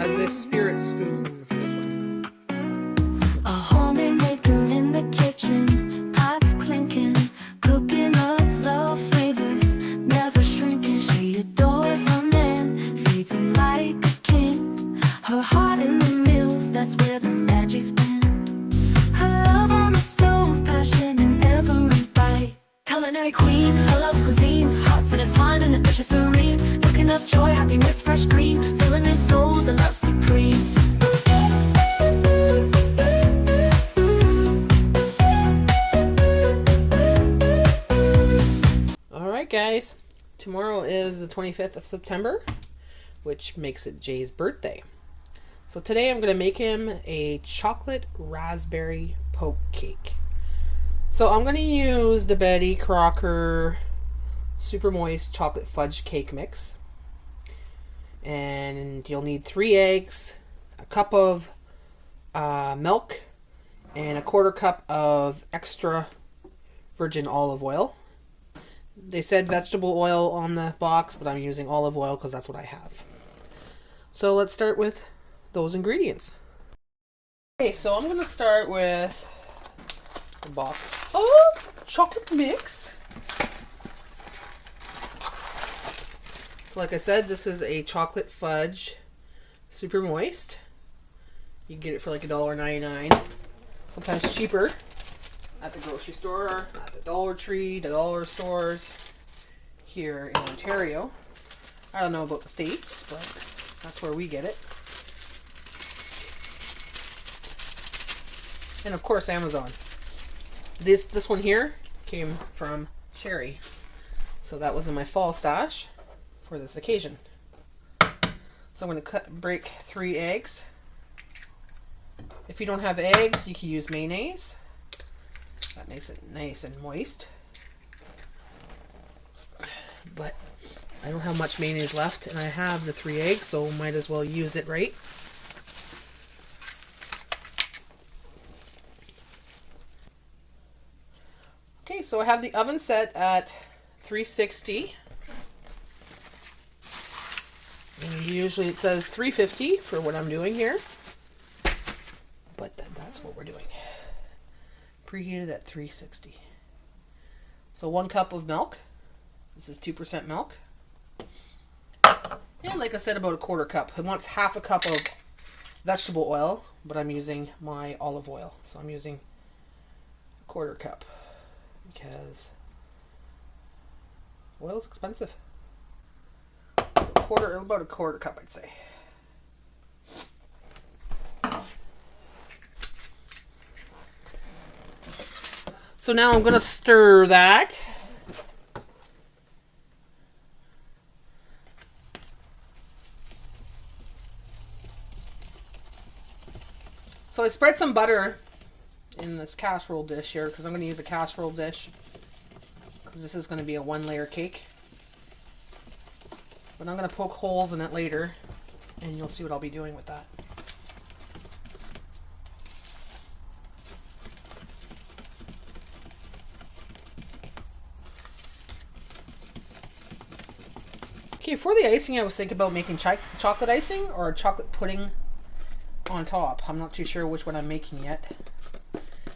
this spirit spoon for this one. A homemaker in the kitchen, pots clinking, cooking up love flavors, never shrinking. She adores her man, feeds him like a king. Her heart in the meals, that's where the magic's been. Her love on the stove, passion in every bite. Culinary queen, her love's cuisine, hearts intertwined in the dish is serene. Cooking up joy, happiness, fresh green, filling their souls and love supreme. Alright guys, tomorrow is the 25th of September, which makes it Jay's birthday. So today I'm going to make him a chocolate raspberry poke cake. So I'm going to use the Betty Crocker Super Moist Chocolate Fudge Cake Mix. And you'll need 3 eggs, a cup of milk, and a 1/4 cup of extra virgin olive oil. They said vegetable oil on the box, but I'm using olive oil because that's what I have. So let's start with those ingredients. Okay, so I'm going to start with the box of chocolate mix. So like I said, this is a chocolate fudge super moist. You can get it for like $1.99. Sometimes cheaper at the grocery store, at the Dollar Tree, the dollar stores here in Ontario. I don't know about the States, but that's where we get it. And of course Amazon. This one here came from Sherry. So that was in my fall stash for this occasion. So I'm going to break 3 eggs. If you don't have eggs, you can use mayonnaise. That makes it nice and moist. But I don't have much mayonnaise left, and I have the 3 eggs, so might as well use it, right? Okay, so I have the oven set at 360. And usually it says 350 for what I'm doing here. But that's what we're doing. Preheated at 360. So 1 cup of milk. This is 2% milk. And like I said, about a 1/4 cup. It wants 1/2 cup of vegetable oil, but I'm using my olive oil. So I'm using a 1/4 cup because oil is expensive. So about a 1/4 cup, I'd say. So now I'm going to stir that. So I spread some butter in this casserole dish here because I'm going to use a casserole dish because this is going to be a 1-layer cake. But I'm going to poke holes in it later and you'll see what I'll be doing with that. Okay, for the icing, I was thinking about making chocolate icing or chocolate pudding on top. I'm not too sure which one I'm making yet.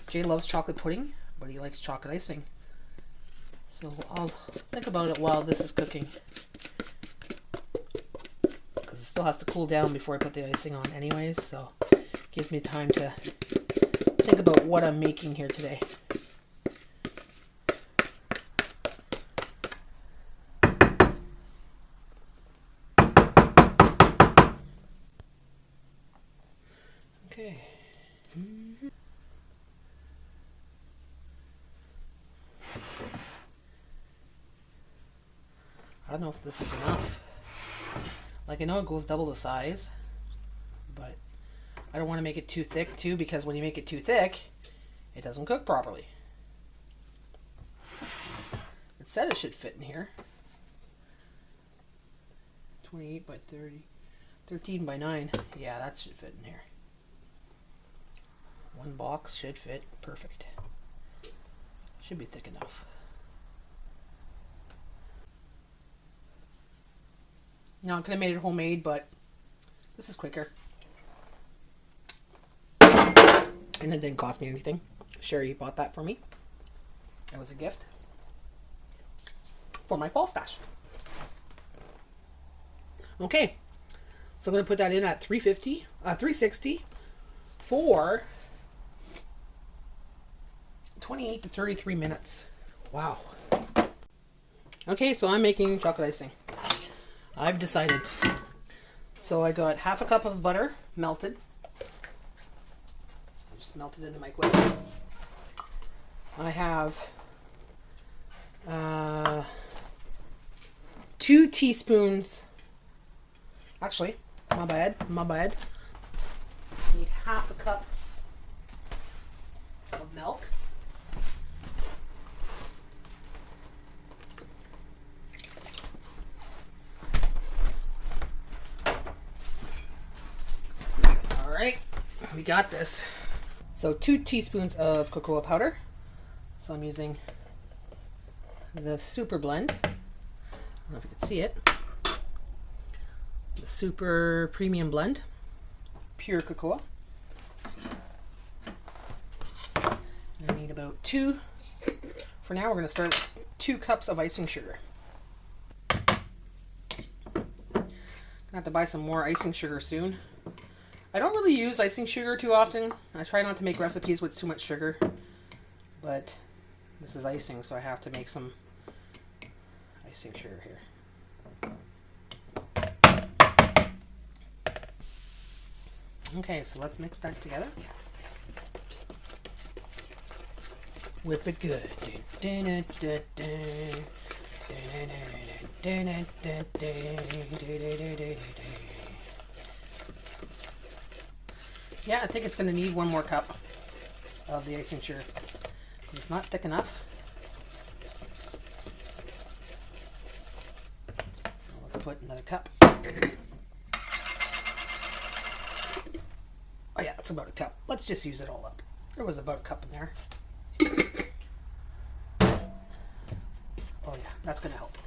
Jay loves chocolate pudding, but he likes chocolate icing. So I'll think about it while this is cooking. Because it still has to cool down before I put the icing on anyways, so it gives me time to think about what I'm making here today. Okay. I don't know if this is enough. Like, I know it goes double the size, but I don't want to make it too thick too, because when you make it too thick, it doesn't cook properly. It said it should fit in here. 28 by 30. 13 by 9. Yeah, that should fit in here. 1 box should fit perfect. Should be thick enough. Now I could have made it homemade, but This is quicker. And it didn't cost me anything. Sherry bought that for me. It was a gift for my fall stash. Okay, so I'm going to put that in at 360 for 28 to 33 minutes. Wow. Okay, so I'm making chocolate icing. I've decided. So I got half a cup of butter melted. Just melted in the microwave. I have 2 teaspoons. Actually, my bad. Need half a cup of milk. All right, we got this. So 2 teaspoons of cocoa powder. So I'm using the Super Blend. I don't know if you can see it. The Super Premium Blend. Pure cocoa. And I need about 2. For now, we're going to start with 2 cups of icing sugar. Gonna have to buy some more icing sugar soon. I don't really use icing sugar too often. I try not to make recipes with too much sugar, but this is icing, so I have to make some icing sugar here. Okay, so let's mix that together. Whip it good. Yeah, I think it's going to need 1 more cup of the icing sugar. It's not thick enough. So let's put another cup. Oh yeah, that's about a cup. Let's just use it all up. There was about a cup in there. Oh yeah, that's going to help.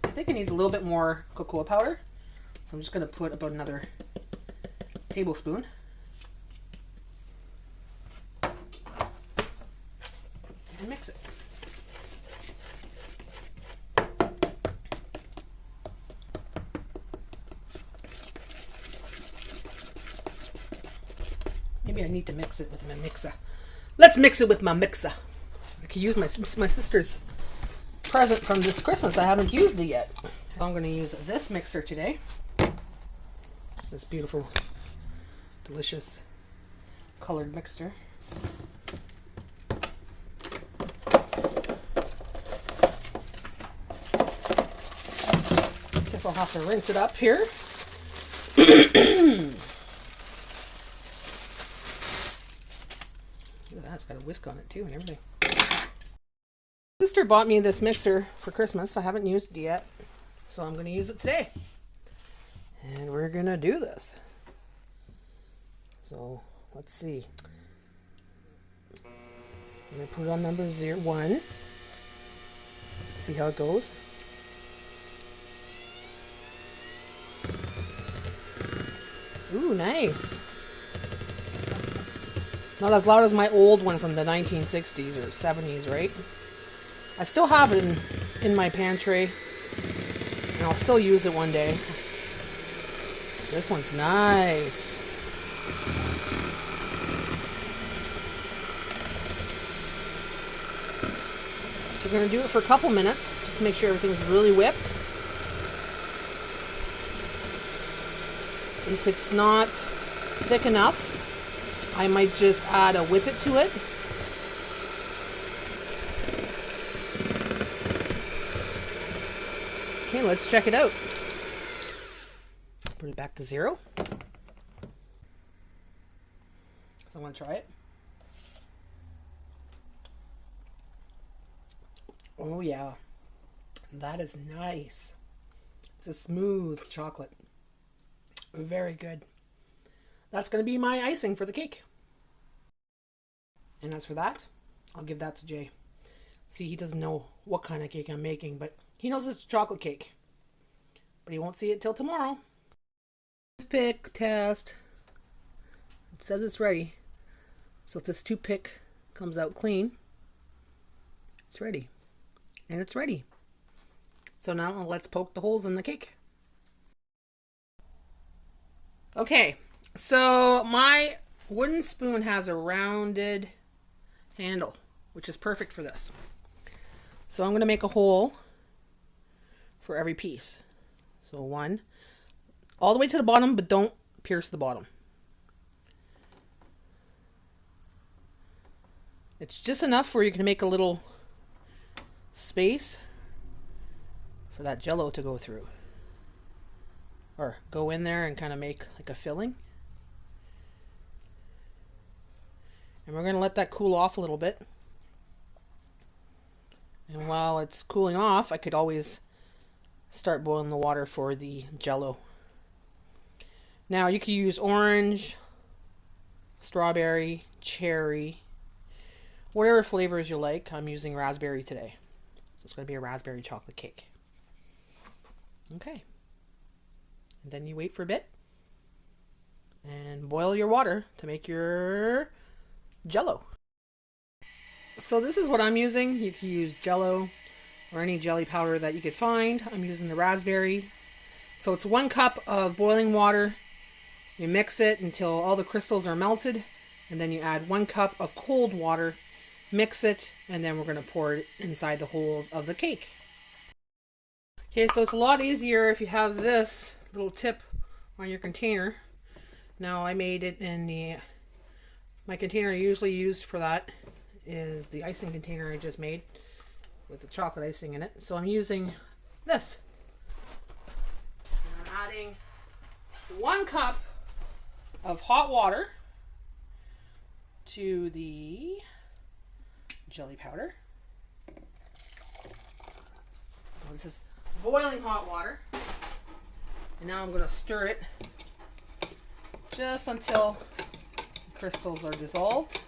I think it needs a little bit more cocoa powder. So I'm just going to put about another tablespoon. And mix it. Maybe I need to mix it with my mixer. Let's mix it with my mixer. I could use my sister's present from this Christmas. I haven't used it yet. I'm going to use this mixer today. This beautiful, delicious colored mixer. Guess I'll have to rinse it up here. That's got a whisk on it too and everything. Sister bought me this mixer for Christmas. I haven't used it yet, so I'm going to use it today. And we're going to do this. So, let's see. I'm going to put it on number 1. See how it goes. Ooh, nice. Not as loud as my old one from the 1960s or 70s, right? I still have it in my pantry, and I'll still use it one day. This one's nice. So we're going to do it for a couple minutes. Just make sure everything's really whipped. If it's not thick enough, I might just add a whippet to it. Okay, let's check it out. Put it back to 0. So I'm going to try it. Oh yeah, that is nice. It's a smooth chocolate. Very good. That's going to be my icing for the cake. And as for that, I'll give that to Jay. See, he doesn't know what kind of cake I'm making, but he knows it's a chocolate cake. But he won't see it till tomorrow. Toothpick test. It says it's ready. So if this toothpick comes out clean, it's ready. And it's ready. So now let's poke the holes in the cake. Okay, so my wooden spoon has a rounded handle, which is perfect for this. So I'm going to make a hole for every piece. So one, all the way to the bottom, but don't pierce the bottom. It's just enough where you can make a little space for that jello to go through. Or go in there and kind of make like a filling. And we're going to let that cool off a little bit. And while it's cooling off, I could always start boiling the water for the jello. Now you could use orange, strawberry, cherry, whatever flavors you like. I'm using raspberry today. So it's going to be a raspberry chocolate cake. Okay. And then you wait for a bit and boil your water to make your jello. So this is what I'm using. You can use jello or any jelly powder that you could find. I'm using the raspberry. So it's 1 cup of boiling water. You mix it until all the crystals are melted, and then you add 1 cup of cold water, mix it, and then we're going to pour it inside the holes of the cake. Okay, so it's a lot easier if you have this little tip on your container. Now I made it in my container I usually used for that is the icing container I just made with the chocolate icing in it. So I'm using this. And I'm adding 1 cup of hot water to the jelly powder. This is boiling hot water. And now I'm going to stir it just until the crystals are dissolved.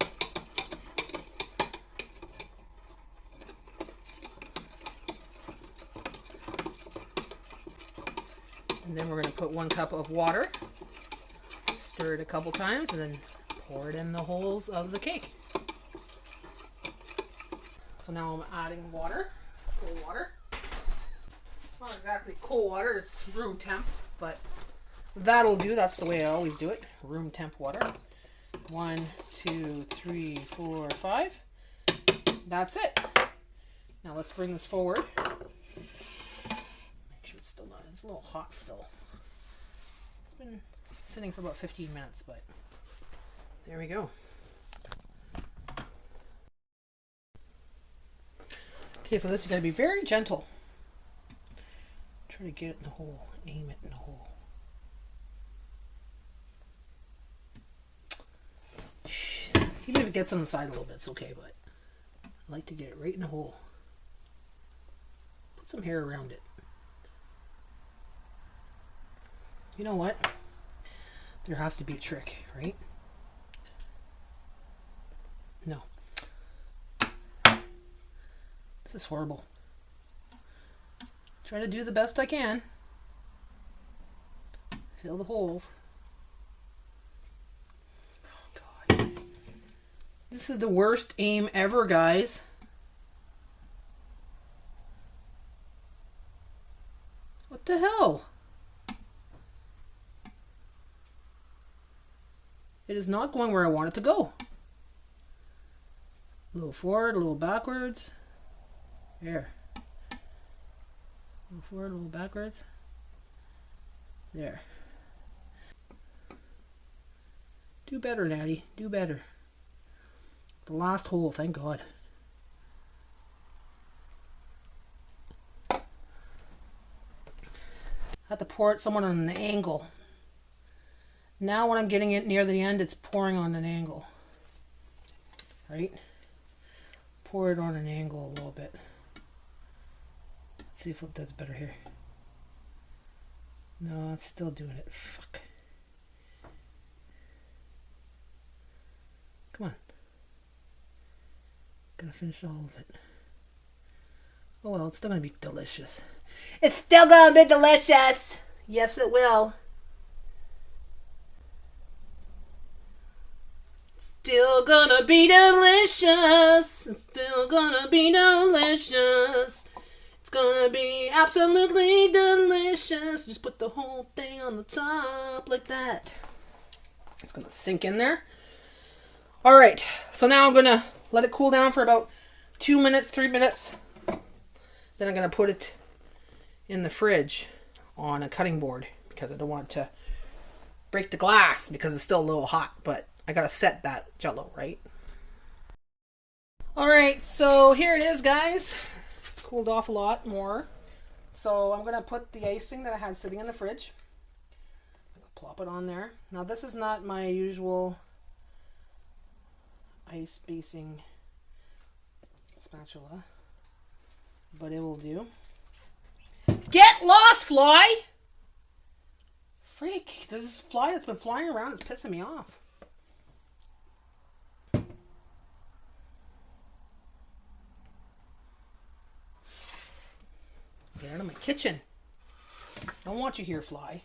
And then we're going to put 1 cup of water, stir it a couple times, and then pour it in the holes of the cake. So now I'm adding water, cold water. It's not exactly cold water, it's room temp, but that'll do. That's the way I always do it. Room temp water. 1, 2, 3, 4, 5. That's it. Now let's bring this forward. Make sure it's still not, it's a little hot still. It's been sitting for about 15 minutes, but there we go. Okay, so this is going to be very gentle. Try to get it in the hole, aim it in the hole. Jeez. Even if it gets on the side a little bit, it's okay, but I like to get it right in the hole. Put some hair around it. You know what? There has to be a trick, right? No. This is horrible. Try to do the best I can. Fill the holes. Oh God. This is the worst aim ever, guys. What the hell? It is not going where I want it to go. A little forward, a little backwards. There. A little forward, a little backwards. There. Do better, Natty. Do better. The last hole, thank God. I have to pour it somewhat on an angle. Now when I'm getting it near the end, it's pouring on an angle. Right? Pour it on an angle a little bit. Let's see if it does better here. No, it's still doing it. Fuck. Come on. Gonna finish all of it. Oh well, it's still gonna be delicious. It's still gonna be delicious! Yes, it will. Still gonna be delicious. It's still gonna be delicious. It's gonna be absolutely delicious. Just put the whole thing on the top like that. It's gonna sink in there. All right, so now I'm gonna let it cool down for about 2 minutes, 3 minutes. Then I'm gonna put it in the fridge on a cutting board because I don't want to break the glass because it's still a little hot, but I gotta set that Jell-O, right? All right, so here it is, guys. It's cooled off a lot more. So I'm gonna put the icing that I had sitting in the fridge. Plop it on there. Now this is not my usual ice basing spatula, but it will do. Get lost, fly! Freak, there's this fly that's been flying around. It's pissing me off. Get out of my kitchen. Don't want you here, fly.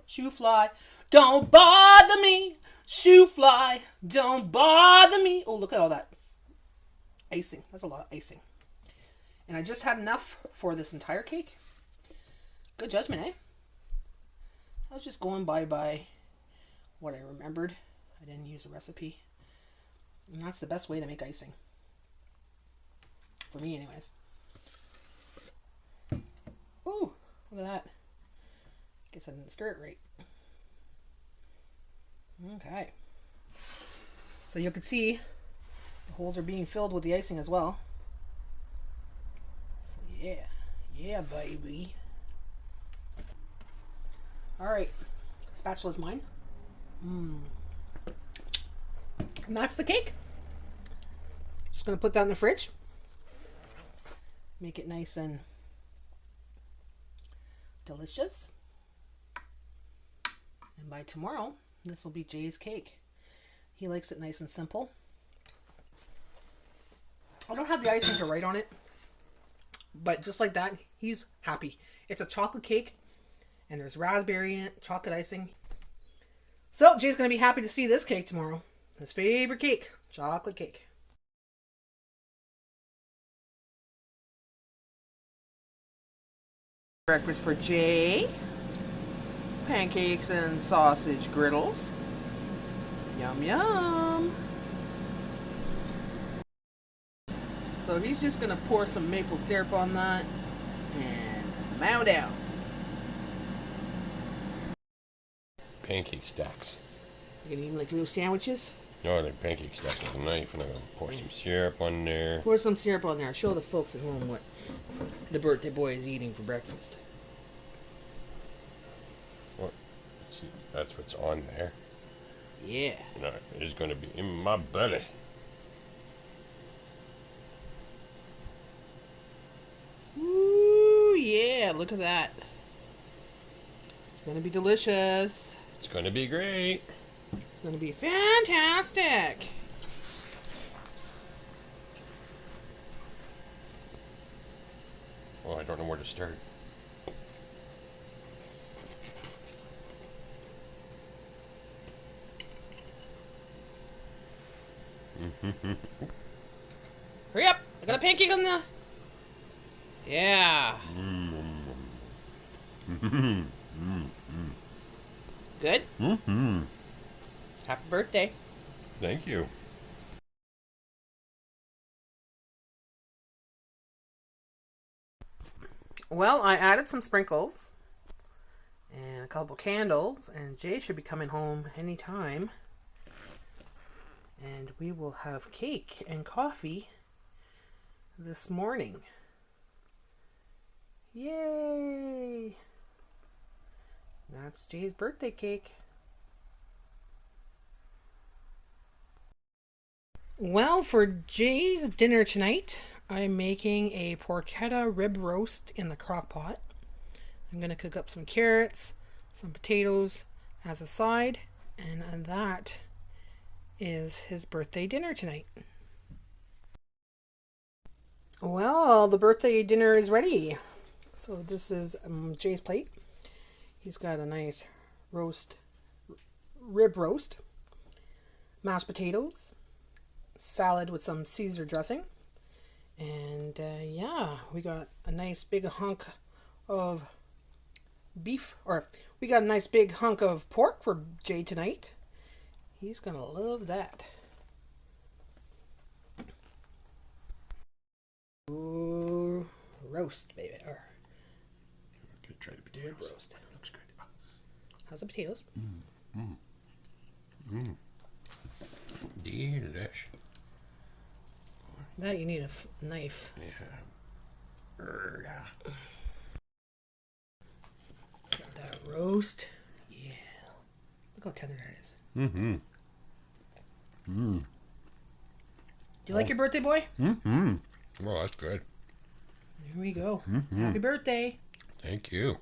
Shoo fly, don't bother me. Shoo fly, don't bother me. Oh, look at all that icing. That's a lot of icing. And I just had enough for this entire cake. Good judgment, eh? I was just going by what I remembered. I didn't use a recipe. And that's the best way to make icing. For me, anyways. Ooh, look at that. Guess I didn't stir it right. Okay. So you can see the holes are being filled with the icing as well. So yeah. Yeah, baby. Alright. Spatula's mine. And that's the cake. Just going to put that in the fridge. Make it nice and delicious. And by tomorrow, this will be Jay's cake. He likes it nice and simple. I don't have the icing to write on it, but just like that, he's happy. It's a chocolate cake, and there's raspberry in it, chocolate icing. So Jay's going to be happy to see this cake tomorrow. His favorite cake, chocolate cake. Breakfast for Jay. Pancakes and sausage griddles. Yum, yum. So he's just going to pour some maple syrup on that and mow down. Pancake stacks. You can eat them like little sandwiches. No, they're pancake stacks with a knife, and I'm going to pour some syrup on there. Pour some syrup on there. Show the folks at home what the birthday boy is eating for breakfast. What? See, that's what's on there. Yeah. You know, it is going to be in my belly. Ooh, yeah. Look at that. It's going to be delicious. It's going to be great. It's going to be fantastic. Oh, I don't know where to start. Hurry up. I got a pancake on the... Yeah. Good? Mm-hmm. Happy birthday. Thank you. Well, I added some sprinkles and a couple candles, and Jay should be coming home anytime. And we will have cake and coffee this morning. Yay! That's Jay's birthday cake. Well, for Jay's dinner tonight, I'm making a porchetta rib roast in the crock pot. I'm going to cook up some carrots, some potatoes as a side, and that is his birthday dinner tonight. Well, the birthday dinner is ready. So this is Jay's plate. He's got a nice rib roast. mashed potatoes, salad with some Caesar dressing, and yeah, we got a nice big hunk of beef, or we got a nice big hunk of pork for Jay tonight. He's gonna love that. Ooh, roast, baby. Or Okay, try the potatoes. roast. Looks good. How's the potatoes? Delish. That you need a knife. Yeah. Got that roast. Yeah. Look how tender that is. Do you like your birthday, boy? Well, that's good. There we go. Happy birthday. Thank you.